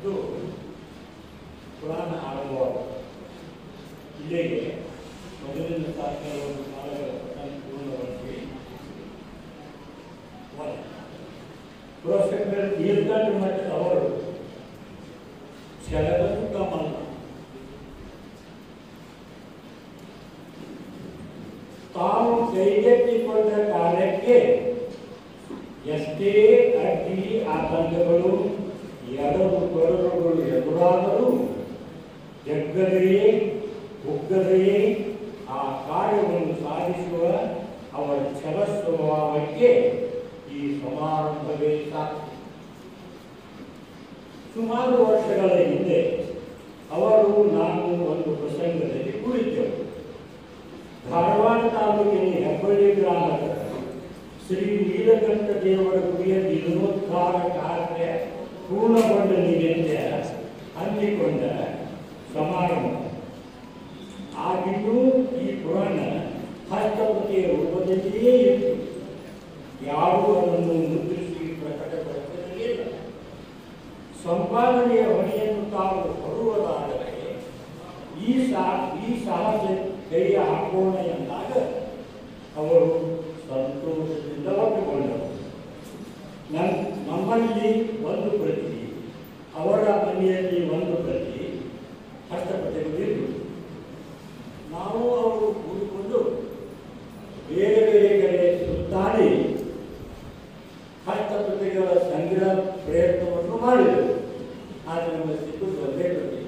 ಇದು ಪುರಾಣ ಆರಂಭವಾದ ಇಲ್ಲಿಗೆ ಮೊದಲಿನ ಸಾಧನೆ ಒಂದು ಕಾಲಗಳ ಪೂರ್ಣವಾಗಿ ಪ್ರೊಫೆಸರ್ ನೀಲಕಂಠ ಮಠ ಅವರು ಛಲದ ಸುತ್ತಮಲ್ಲ ತಾವು ಕೈಗೆತ್ತಿಕೊಂಡ ಕಾರ್ಯಕ್ಕೆ ಎಷ್ಟೇ ಅಡ್ಡಿ ಆತಂಕಗಳು ಎಡರುಗಳು ಎದುರಾದರೂ ಜಗ್ಗದೆಯೇ ಕುಗ್ಗದೆಯೇ ಆ ಕಾರ್ಯವನ್ನು ಸಾಧಿಸುವ ಅವರ ಛಲ ಸ್ವಭಾವಕ್ಕೆ ಈ ಸಮಾರಂಭವೇ ಸಾಕು. ಸುಮಾರು ವರ್ಷಗಳ ಹಿಂದೆ ಅವರು ನಾನು ಒಂದು ಪ್ರಸಂಗದಲ್ಲಿ ಕುಳಿತೆವು. ಧಾರವಾಡ ತಾಲೂಕಿನ ಹೆಬ್ಬಳ್ಳಿ ಗ್ರಾಮದ ಶ್ರೀ ನೀಲಕಂಠ ದೇವರ ಗುಡಿಯ ಜೀರ್ಣೋದ್ಧಾರ ಕಾರ್ಯ ಪೂರ್ಣಗೊಂಡ ನಿಮಿತ್ತ ಹಮ್ಮಿಕೊಂಡ ಸಮಾರಂಭ. ಆಗಿನ್ನೂ ಈ ಪುರಾಣ ಹಸ್ತಪ್ರತಿಯ ರೂಪದಲ್ಲಿಯೇ ಇತ್ತು. ಯಾರೂ ಅದನ್ನು ಮುದ್ರಿಸಿ ಪ್ರಕಟಪಡಿಸಿರಲಿಲ್ಲ. ಸಂಪಾದನೆಯ ಹೊಣೆಯನ್ನು ತಾವು ಹೊರುವುದಾದರೆ ಈ ಸಾಹಸ ಕೈಯ ಹಾಕೋಣ ಎಂದಾಗ ಅವರು ಸಂತೋಷದಿಂದ ಒಪ್ಪಿಕೊಂಡರು. ನಮ್ಮಲ್ಲಿ ಒಂದು ಪ್ರತಿ, ಅವರ ಮನೆಯಲ್ಲಿ ಒಂದು ಪ್ರತಿ ಹಸ್ತಪ್ರತಿಗಳು. ನಾವು ಅವರು ಕೂಡಿಕೊಂಡು ಬೇರೆ ಬೇರೆ ಕಡೆ ಸುತ್ತಾಡಿ ಹಸ್ತಪ್ರತಿಗಳ ಸಂಗ್ರಹ ಪ್ರಯತ್ನವನ್ನು ಮಾಡಿದರು. ಆದರೆ ನಮಗೆ ಸಿಕ್ಕುವುದು ಒಂದೇ ಪ್ರತಿ,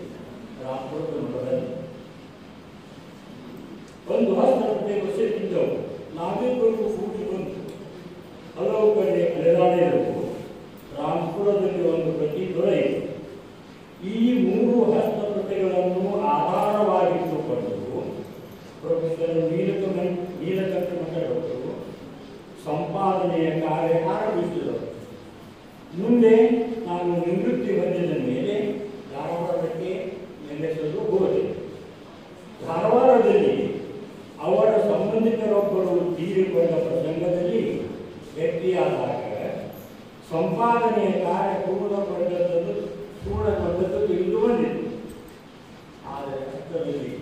ರಾಮಪುರದ ಮಠದಲ್ಲಿ ಒಂದು ಹಸ್ತಪ್ರತಿಗಳು ಸಿಕ್ಕಿದ್ದವು. ನಾವಿಬ್ಬರು ಕೂಡಿ ಬಂದು ಹಲವು ಕಡೆ ಅಲೆದಾಡಿದವು. ರಾಮಪುರದಲ್ಲಿ ಒಂದು ಪ್ರತಿ ದೊರೆಯಿತು. ಈ ಮೂರು ಹಸ್ತಪ್ರತಿಗಳನ್ನು ಆಧಾರವಾಗಿಟ್ಟುಕೊಂಡು ಪ್ರೊಫೆಸರ್ ನೀಲಕಂಠ ಮಠರವರು ಸಂಪಾದನೆಯ ಕಾರ್ಯ ಆರಂಭಿಸಿದರು. ಮುಂದೆ ನಾನು ನಿವೃತ್ತಿ ಹೊಂದಿದ ಮೇಲೆ ಧಾರವಾಡಕ್ಕೆ ನೆಲೆಸಲು ಹೋದೆ. ಧಾರವಾಡದಲ್ಲಿ ಅವರ ಸಂಬಂಧಿಕರೊಬ್ಬರು ತೀರಿಕೊಂಡ ಪ್ರಸಂಗದಲ್ಲಿ ಭೇಟಿಯಾದಾಗ ಸಂಪಾದನೆಯ ಕಾರ್ಯ ಪೂರ್ಣಗೊಂಡದ್ದು ತಿಳಿದು ಬಂದಿತು. ಆದರೆ ಹತ್ತರಲ್ಲಿ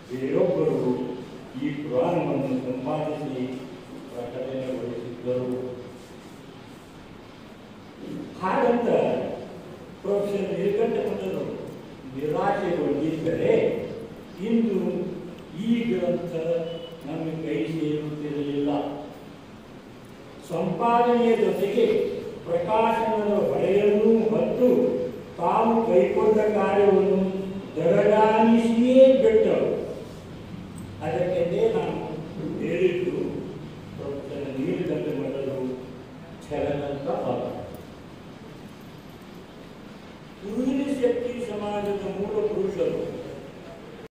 ಬೇರೊಬ್ಬರು ಈ ಪುರಾಣವನ್ನು ಸಂಪಾದಿಸಿ ಪ್ರಕಟಣೆಗೊಳಿಸಿದ್ದರು. ಹಾಗಂತ ಪ್ರೊಫೆಸರ್ ನೀಲಕಂಠ ಮಠರು ನಿರಾಶೆಗೊಂಡಿದ್ದರೆ ಇಂದು ಈ ಗ್ರಂಥ ನಮ್ಮ ಕೈ ಸೇರುತ್ತಿರಲಿಲ್ಲ. ಸಂಪಾದನೆಯ ಜೊತೆಗೆ ಪ್ರಕಾಶನದ ಹೊಳೆಯನ್ನು ಹೊತ್ತು ತಾವು ಕೈಗೊಂಡ ಕಾರ್ಯವನ್ನು ದರಗಾಣಿಸಿಯೇ ಬಿಟ್ಟರು. ಅದಕ್ಕೆಂದೇ ನಾನು ಹೇಳಿದ್ದು ಪ್ರೊಫೆಸರ್ ನೀಲಕಂಠ ಮಠರು ಛಲದಂತ